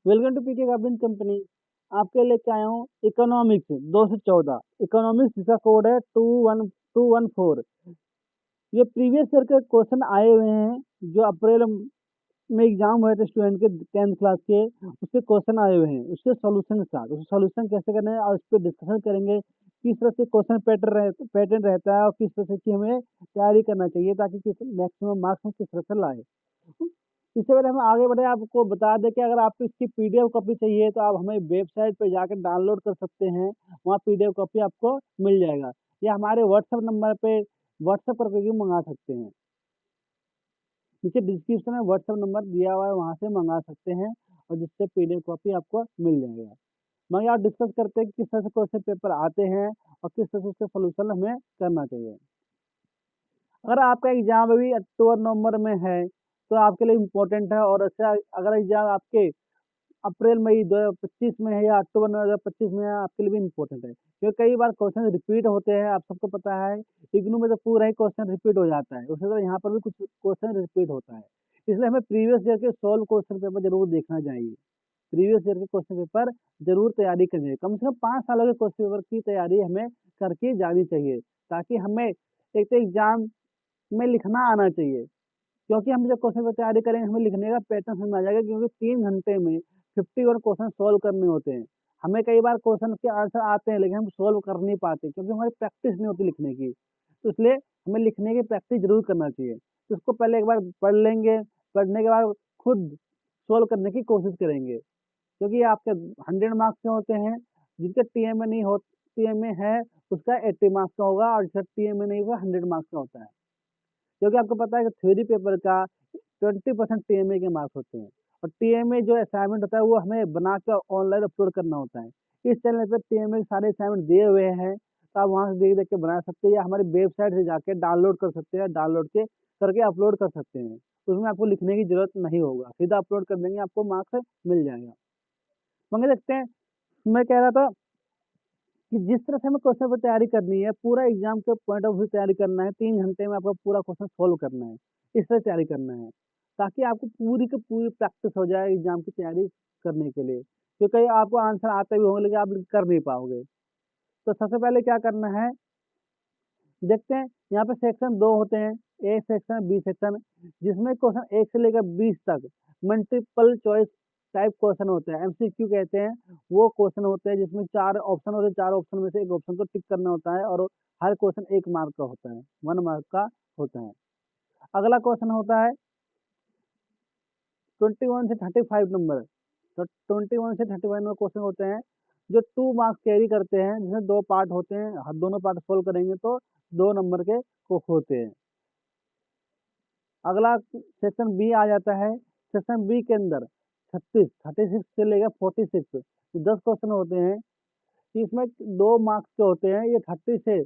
Welcome to PK garden company. आपके लेके आया हूँ इकोनॉमिक्स 214। इकोनॉमिक्स जिसका कोड है 21214। ये प्रीवियस ईयर के क्वेश्चन आए हुए हैं जो अप्रैल में एग्जाम हुए थे स्टूडेंट के 10th क्लास के। उसके क्वेश्चन आए हुए हैं, उसके सॉल्यूशन के साथ उसका सॉल्यूशन कैसे करना है और उस पर डिस्कशन करेंगे। किस तरह से क्वेश्चन पैटर्न रहता है और किस तरह से हमें तैयारी करना चाहिए ताकि किस मैक्सिमम मार्क्स हम किस तरह से लाए। इससे पहले हम आगे बढ़े आपको बता दें कि अगर आपको इसकी पीडीएफ कॉपी चाहिए तो आप हमें वेबसाइट पर जाकर डाउनलोड कर सकते हैं। वहाँ पीडीएफ कॉपी आपको मिल जाएगा या हमारे व्हाट्सएप नंबर पे व्हाट्सएप करके भी मंगा सकते हैं। नीचे डिस्क्रिप्शन में व्हाट्सएप नंबर दिया हुआ है, वहाँ से मंगा सकते हैं और जिससे पीडीएफ कॉपी आपको मिल जाएगा। मगर आप डिस्कस करते हैं कि किस तरह से क्वेश्चन पेपर आते हैं और किस तरह से उसके सोल्यूशन हमें करना चाहिए। अगर आपका एग्जाम अभी अक्टूबर नवंबर में है तो आपके लिए इम्पोर्टेंट है, और अच्छा अगर एग्जाम आपके अप्रैल मई 2025 में है या अक्टूबर 2025 में है आपके लिए भी इम्पोर्टेंट है, क्योंकि कई बार क्वेश्चन रिपीट होते हैं। आप सबको पता है इग्नू में तो पूरा ही क्वेश्चन रिपीट हो जाता है, उसी तरह यहाँ पर भी कुछ क्वेश्चन रिपीट होता है। इसलिए हमें प्रीवियस ईयर के 16 क्वेश्चन पेपर जरूर देखना चाहिए। प्रीवियस ईयर के क्वेश्चन पेपर जरूर तैयारी करनी चाहिए। कम से कम 5 सालों के क्वेश्चन पेपर की तैयारी हमें करके जानी चाहिए ताकि हमें एक तो एग्जाम में लिखना आना चाहिए। क्योंकि हम जब क्वेश्चन की तैयारी करेंगे हमें लिखने का पैटर्न समझ आ जाएगा, क्योंकि 3 घंटे में 51 क्वेश्चन सॉल्व करने होते हैं। हमें कई बार क्वेश्चन के आंसर आते हैं लेकिन हम सॉल्व कर नहीं पाते क्योंकि हमारी प्रैक्टिस नहीं होती लिखने की। तो इसलिए हमें लिखने की प्रैक्टिस जरूर करना चाहिए। तो उसको पहले एक बार पढ़ लेंगे, पढ़ने के बाद खुद सॉल्व करने की कोशिश करेंगे, क्योंकि ये आपके 100 मार्क्स के होते हैं। जिसके टीएमए नहीं हो, टीएमए है उसका 80 मार्क्स का होगा, और जिसका टीएमए नहीं होगा 100 मार्क्स का होता है। क्योंकि आपको पता है कि थ्योरी पेपर का 20% टीएमए के मार्क्स होते हैं, और टीएमए जो असाइनमेंट होता है वो हमें बना कर ऑनलाइन अपलोड करना होता है। इस चैनल पे टीएमए के सारे असाइनमेंट दिए हुए हैं, तो आप वहाँ से देख देख के बना सकते हैं या हमारी वेबसाइट से जाके डाउनलोड कर सकते हैं। डाउनलोड के करके अपलोड कर सकते हैं, उसमें आपको लिखने की जरूरत नहीं होगा, सीधा अपलोड कर देंगे आपको मार्क्स मिल जाएगा। मगर देखते हैं, मैं कह रहा था कि जिस तरह से हमें क्वेश्चन पर तैयारी करनी है, पूरा एग्जाम के पॉइंट ऑफ व्यू तैयारी करना है, 3 घंटे में आपको पूरा क्वेश्चन सोल्व करना है। इस तरह तैयारी करना है ताकि आपको पूरी की पूरी प्रैक्टिस हो जाए एग्जाम की तैयारी करने के लिए। क्योंकि आपको आंसर आते भी होंगे लेकिन आप कर नहीं पाओगे। तो सबसे पहले क्या करना है, देखते हैं। यहाँ पे सेक्शन 2 होते हैं, ए सेक्शन बी सेक्शन, जिसमें क्वेश्चन 1 से लेकर 20 तक मल्टीपल चॉइस टाइप क्वेश्चन होते हैं, एमसीक्यू कहते हैं। वो क्वेश्चन होते हैं जिसमें 4 ऑप्शन होते हैं, 4 ऑप्शन में से एक ऑप्शन को टिक करना होता है, और हर क्वेश्चन 1 मार्क का होता है, 1 मार्क का होता है। अगला क्वेश्चन होता है 21 से 35 नंबर। तो 21 से 35 नंबर क्वेश्चन होते हैं जो 2 मार्क्स कैरी करते हैं, जिसमें 2 पार्ट होते हैं, हर दोनों पार्ट सोल्व करेंगे तो 2 नंबर के को होते हैं। अगला सेक्शन बी आ जाता है। सेक्शन बी के अंदर 36 से लेकर 46 10 क्वेश्चन होते हैं। इसमें 2 मार्क्स के होते हैं, ये 30 से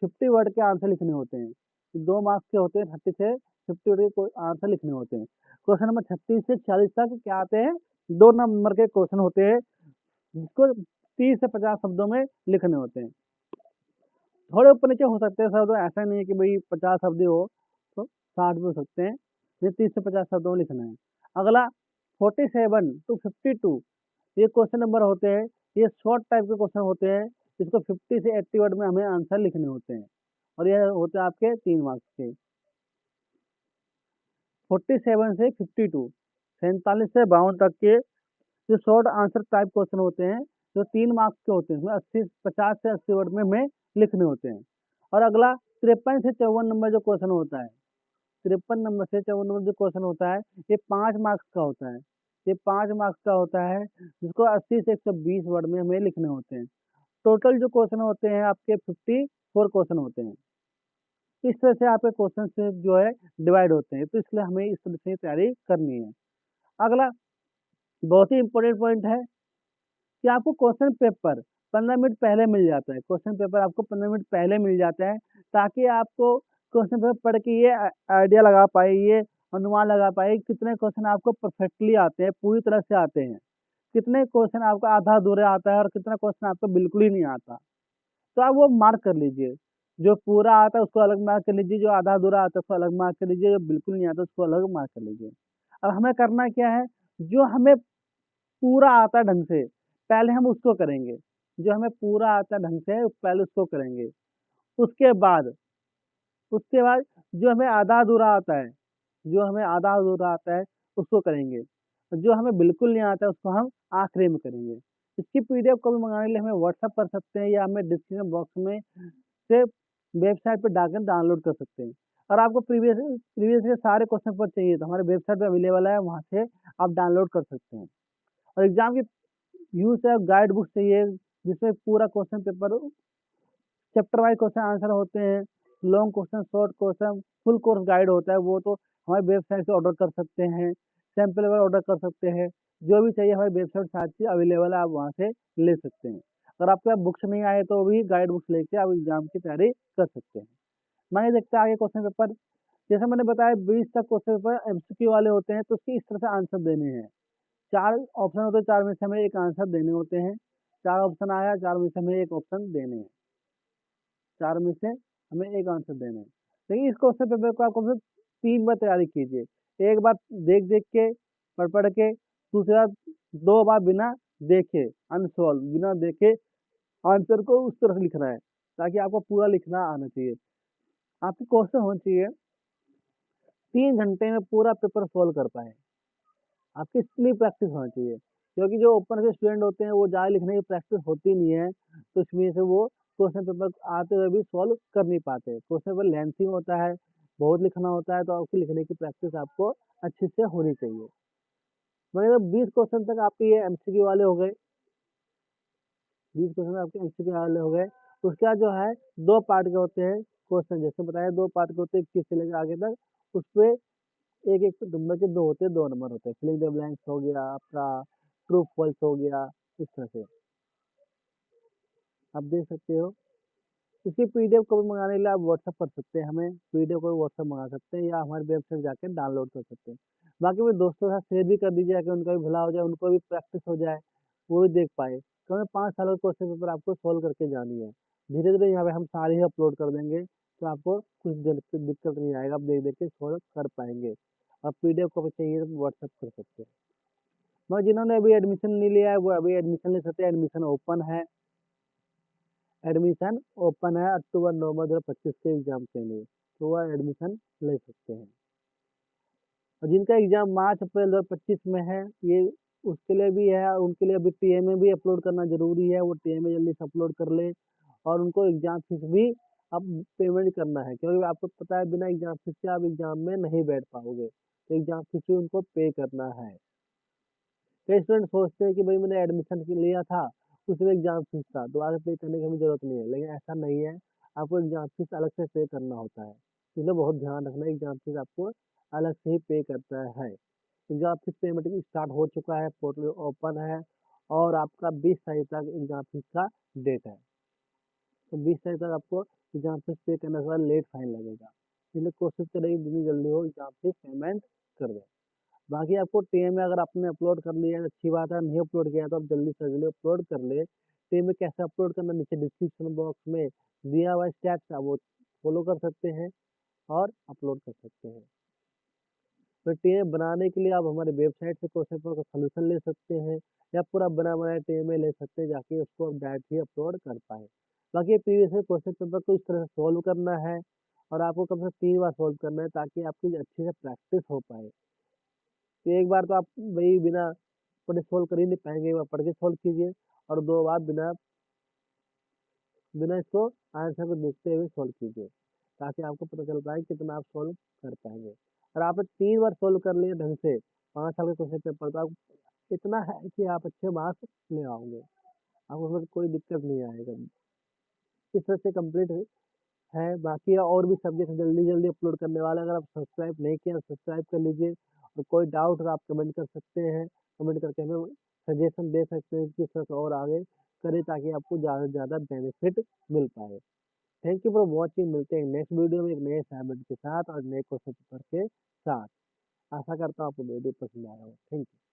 50 वर्ड के आंसर लिखने होते हैं। 2 मार्क्स के होते हैं, 30 से 50 वर्ड के आंसर लिखने होते हैं। क्वेश्चन नंबर 36 से 40 तक क्या आते हैं, 2 नंबर के क्वेश्चन होते हैं, जिसको 30 से 50 शब्दों में लिखने होते हैं। थोड़े ऊपर नीचे हो सकते हैं शब्द, ऐसा नहीं है कि भाई 50 शब्द ही हो, तो 60 भी हो सकते हैं। ये 30 से 50 शब्दों में लिखना है। अगला 47 to 52 ये क्वेश्चन नंबर होते हैं। ये शॉर्ट टाइप के क्वेश्चन होते हैं, इसको 50 से 80 वर्ड में हमें आंसर लिखने होते हैं, और ये होते हैं आपके 3 मार्क्स के। 47 से 52, 47 से 52 तक के जो शॉर्ट आंसर टाइप क्वेश्चन होते हैं, जो 3 मार्क्स के होते हैं, इसमें 50 से 80 वर्ड में हमें लिखने होते हैं। और अगला 53 से 54 नंबर जो क्वेश्चन होता है, 53 नंबर से 54 नंबर जो क्वेश्चन होता है, ये 5 मार्क्स का होता है। ये 5 मार्क्स का होता है, जिसको 80 से 120 वर्ड में हमें लिखने होते हैं। टोटल जो क्वेश्चन होते हैं आपके 54 क्वेश्चन होते हैं। इस तरह से आपके क्वेश्चन से जो है डिवाइड होते हैं, तो इसलिए हमें इस तरह से तैयारी करनी है। अगला बहुत ही इंपॉर्टेंट पॉइंट है कि आपको क्वेश्चन पेपर 15 मिनट पहले मिल जाता है। क्वेश्चन पेपर आपको 15 मिनट पहले मिल जाता है ताकि आपको क्वेश्चन पेपर पढ़ के ये आइडिया लगा पाए, ये अनुमान लगा पाए कितने क्वेश्चन आपको परफेक्टली आते हैं, पूरी तरह से आते हैं, कितने क्वेश्चन आपको आधा अधूरा आता है और कितना क्वेश्चन आपको बिल्कुल ही नहीं आता। तो आप वो मार्क कर लीजिए। जो पूरा आता है उसको अलग मार्क कर लीजिए, जो आधा अधूरा आता है उसको अलग मार्क कर लीजिए, जो बिल्कुल नहीं आता उसको अलग मार्क कर लीजिए। अब हमें करना क्या है, जो हमें पूरा आता है ढंग से, पहले हम उसको करेंगे। जो हमें पूरा आता है ढंग से, पहले उसको करेंगे। उसके बाद उसके बाद जो हमें आधा-अधूरा आता है, जो हमें आधा-अधूरा आता है, उसको करेंगे। जो हमें बिल्कुल नहीं आता है, उसको हम आखिरी में करेंगे। इसकी पीडीएफ कॉपी मँगाने के लिए हमें व्हाट्सएप कर सकते हैं या हमें डिस्क्रिप्शन बॉक्स में से वेबसाइट पे डालकर डाउनलोड कर सकते हैं। और आपको प्रीवियस प्रीवियस के सारे क्वेश्चन पेपर चाहिए तो हमारे वेबसाइट पे अवेलेबल है, वहाँ से आप डाउनलोड कर सकते हैं। और एग्ज़ाम की यूज़ है गाइड बुक चाहिए, जिसमें पूरा question paper chapter wise question answer होते हैं, long question, short question, full course guide होता है, वो तो हमारी वेबसाइट से ऑर्डर कर सकते हैं, सैंपल वगैरह ऑर्डर कर सकते हैं। जो भी चाहिए हमारी वेबसाइट सारी चीज़ अवेलेबल है, आप वहाँ से ले सकते हैं। अगर आपके पास बुक्स नहीं आए तो भी गाइड बुक्स लेके आप एग्ज़ाम की तैयारी कर सकते हैं। मानिए देखते हैं आगे क्वेश्चन पेपर, जैसे मैंने बताया 20 तक क्वेश्चन पेपर एमसीक्यू वाले होते हैं, तो उसकी इस तरह से आंसर देने हैं। 4 ऑप्शन होते हैं, 4 में से हमें 1 आंसर देने होते हैं। 4 ऑप्शन आया, 4 में से हमें 1 ऑप्शन देने हैं। 4 में से हमें 1 आंसर देना है। लेकिन इस क्वेश्चन पेपर को आप कम से कम 3 बार तैयारी कीजिए। एक बार देख-देख के, पढ़-पढ़ के, दूसरी बार 2 बार बिना देखे अनसॉल्व, बिना देखे आंसर को उस तरह से लिखना है, ताकि आपको पूरा लिखना आना चाहिए। आपकी कोशिश होनी चाहिए 3 घंटे में पूरा पेपर सॉल्व कर पाएँ। आपकी इतनी प्रैक्टिस होनी चाहिए, क्योंकि जो ओपन के स्टूडेंट होते हैं वो ज़्यादा लिखने की प्रैक्टिस होती नहीं है, तो इस वजह से वो क्वेश्चन पेपर आते हुए भी सॉल्व कर नहीं पाते। क्वेश्चन पेपर लेंथी होता है, बहुत लिखना होता है, तो आपकी लिखने की प्रैक्टिस आपको अच्छे से होनी चाहिए। मतलब 20 क्वेश्चन तक आपके ये एमसीक्यू वाले हो गए, 20 क्वेश्चन आपके एमसीक्यू वाले हो गए। उसके बाद जो है 2 पार्ट के होते हैं क्वेश्चन, जैसे बताया 2 पार्ट के होते हैं 21 से लेकर आगे तक, उसपे एक-एक नंबर के 2 होते हैं, 2 नंबर होते हैं। फिलिंग द ब्लैंक्स हो गया, आपका ट्रू फॉल्स हो गया, इस तरह से। आप देख सकते हो। इसकी पीडीएफ कॉपी मँगाने के लिए आप व्हाट्सएप कर सकते हैं हमें, पीडीएफ कॉपी व्हाट्सएप मँगा सकते हैं या हमारी वेबसाइट जाके डाउनलोड कर सकते हैं। बाकी मेरे दोस्तों के साथ शेयर भी कर दीजिए ताकि उनका भी भला हो जाए, उनको भी प्रैक्टिस हो जाए, वो भी देख पाएँ। क्योंकि 5 सालों का क्वेश्चन पेपर आपको सॉल्व करके जानी है। धीरे-धीरे यहाँ पे हम सारे ही अपलोड कर देंगे, तो आपको कुछ दिक्कत नहीं आएगा, आप देख-देख के सॉल्व कर पाएँगे। और पीडीएफ कॉपी चाहिए तो व्हाट्सएप कर सकते हैं। मगर जिन्होंने अभी एडमिशन नहीं लिया है, वो अभी एडमिशन ले सकते हैं, एडमिशन ओपन है अक्टूबर-नवंबर 2025 के एग्ज़ाम के लिए, तो वह एडमिशन ले सकते हैं। और जिनका एग्ज़ाम मार्च-अप्रैल 2025 में है, ये उसके लिए भी है, और उनके लिए अभी टीएमए भी अपलोड करना ज़रूरी है, वो टीएमए जल्दी से अपलोड कर लें और उनको एग्ज़ाम फीस भी अब पेमेंट करना है, क्योंकि आपको पता है बिना एग्ज़ाम फीस के आप एग्ज़ाम में नहीं बैठ पाओगे, तो एग्ज़ाम फीस भी उनको पे करना है। कई स्टूडेंट सोचते हैं कि भई मैंने एडमिशन के लिया था, उसमें एग्ज़ाम फीस था, दोबारा पे करने की हमें ज़रूरत नहीं है, लेकिन ऐसा नहीं है, आपको एग्ज़ाम फीस अलग से पे करना होता है। इसलिए बहुत ध्यान रखना है, एग्ज़ाम फीस आपको अलग से ही पे करना है। एग्ज़ाम फीस पेमेंट स्टार्ट हो चुका है, पोर्टल ओपन है और आपका 20 तारीख तक एग्ज़ाम फीस का डेट है। तो 20 तारीख तक आपको एग्ज़ाम फीस पे करने के बाद लेट फाइन लगेगा। इसलिए कोशिश करें कि जितनी जल्दी हो एग्ज़ाम फीस पेमेंट कर दें। बाकी आपको टीएमए अगर आपने अपलोड कर लिया है अच्छी बात है, नहीं अपलोड किया है तो आप जल्दी से जल्दी अपलोड कर लें। टीएमए कैसे अपलोड करना नीचे डिस्क्रिप्शन बॉक्स में दिया हुआ स्टेप्स है वो फॉलो कर सकते हैं और अपलोड कर सकते हैं। तो टीएमए बनाने के लिए आप हमारी वेबसाइट से क्वेश्चन पेपर का सॉल्यूशन ले सकते हैं या पूरा बना बनाया टीएमए ले सकते हैं जाके उसको आप डायरेक्ट ही अपलोड कर पाएँ। बाकी प्रीवियस ईयर क्वेश्चन पेपर को इस तरह से सॉल्व करना है और आपको कम से कम 3 बार सॉल्व करना है ताकि आपकी अच्छे से प्रैक्टिस हो पाए। तो एक बार तो आप वही बिना पढ़े सॉल्व कर ही नहीं पाएँगे, एक बार पढ़ के सॉल्व कीजिए और 2 बार बिना बिना इसको आंसर को देखते हुए सॉल्व कीजिए, ताकि आपको पता चल पाए कितना आप सॉल्व कर पाएँगे। और आपने 3 बार सॉल्व कर लिए ढंग से 5 साल के क्वेश्चन पेपर तो आप इतना है कि आप अच्छे मार्क्स ले आओगे, आपको उसमें कोई दिक्कत नहीं आएगा। इस तरह से कंप्लीट है, बाकी और भी सब्जेक्ट जल्दी-जल्दी अपलोड करने वाला है, अगर आप सब्सक्राइब नहीं किए हैं, सब्सक्राइब कर लीजिए और कोई डाउट हो आप कमेंट कर सकते हैं, कमेंट करके हमें सजेशन दे सकते हैं कि किस तरह से और आगे करें ताकि आपको ज़्यादा से ज़्यादा बेनिफिट मिल पाए। थैंक यू फॉर वॉचिंग, मिलते हैं नेक्स्ट वीडियो में एक नए असाइनमेंट के साथ और नए क्वेश्चन पेपर के साथ। आशा करता हूँ आपको वीडियो पसंद आया हो। Thank you.